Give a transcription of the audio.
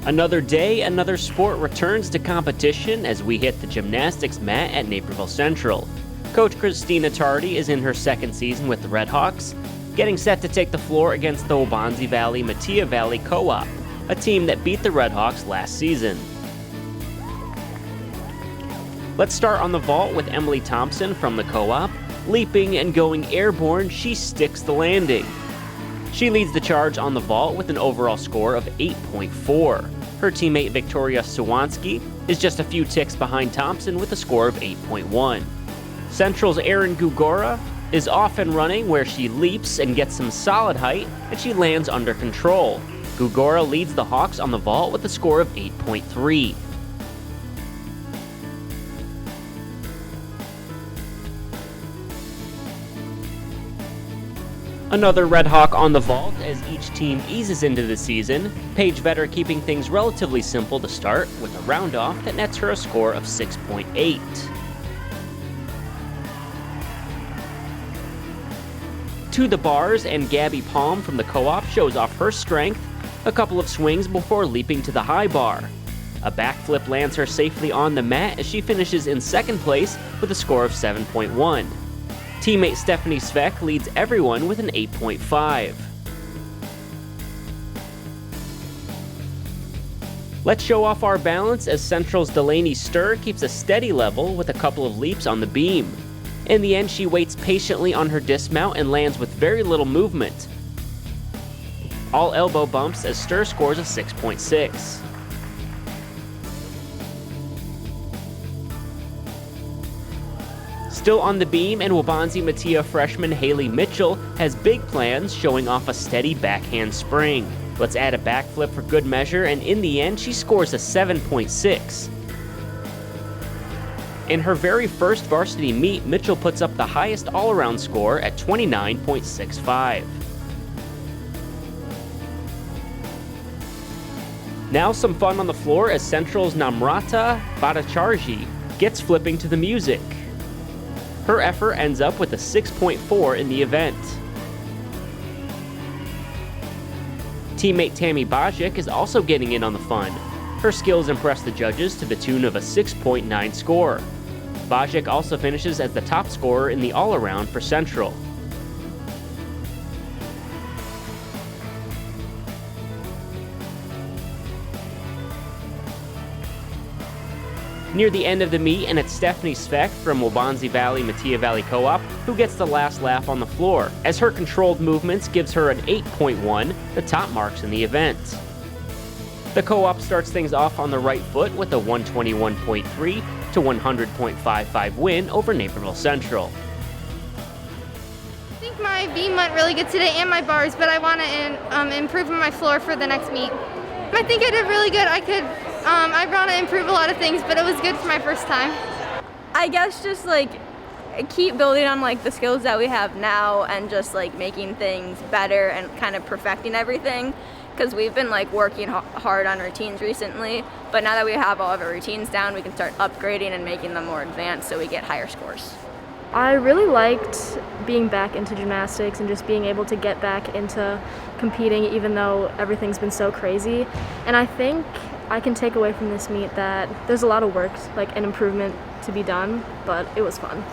Another day, another sport returns to competition as we hit the gymnastics mat at Naperville Central. Coach Christina Tardy is in her second season with the Redhawks, getting set to take the floor against the Waubonsie Valley Metea Valley Co-Op, a team that beat the Redhawks last season. Let's start on the vault with Emily Thompson from the Co-op. Leaping and going airborne, she sticks the landing. She leads the charge on the vault with an overall score of 8.4. Her teammate Victoria Suwanski is just a few ticks behind Thompson with a score of 8.1. Central's Erin Gugora is off and running where she leaps and gets some solid height and she lands under control. Gugora leads the Hawks on the vault with a score of 8.3. Another Red Hawk on the vault as each team eases into the season. Paige Vetter keeping things relatively simple to start with a round off that nets her a score of 6.8. To the bars, and Gabby Palm from the Co-op shows off her strength, a couple of swings before leaping to the high bar. A backflip lands her safely on the mat as she finishes in second place with a score of 7.1. Teammate Stephanie Svek leads everyone with an 8.5. Let's show off our balance as Central's Delaney Sturr keeps a steady level with a couple of leaps on the beam. In the end, she waits patiently on her dismount and lands with very little movement. All elbow bumps as Sturr scores a 6.6. Still on the beam, and Waubonsie Metea freshman Haley Mitchell has big plans, showing off a steady backhand spring. Let's add a backflip for good measure, and in the end, she scores a 7.6. In her very first varsity meet, Mitchell puts up the highest all-around score at 29.65. Now some fun on the floor as Central's Namrata Bhattacharjee gets flipping to the music. Her effort ends up with a 6.4 in the event. Teammate Tammy Bajic is also getting in on the fun. Her skills impress the judges to the tune of a 6.9 score. Bajic also finishes as the top scorer in the all-around for Central. Near the end of the meet, and it's Stephanie Svek from Waubonsie Valley Metea Valley Co-op who gets the last laugh on the floor, as her controlled movements gives her an 8.1, the top marks in the event. The Co-op starts things off on the right foot with a 121.3 to 100.55 win over Naperville Central. I think my beam went really good today and my bars, but I want to improve on my floor for the next meet. I think I did really good. I want to improve a lot of things, but it was good for my first time. I guess just keep building on the skills that we have now and just making things better and kind of perfecting everything, because we've been working hard on routines recently, but now that we have all of our routines down, we can start upgrading and making them more advanced so we get higher scores. I really liked being back into gymnastics and just being able to get back into competing even though everything's been so crazy. And I think I can take away from this meet that there's a lot of work and improvement to be done, but it was fun.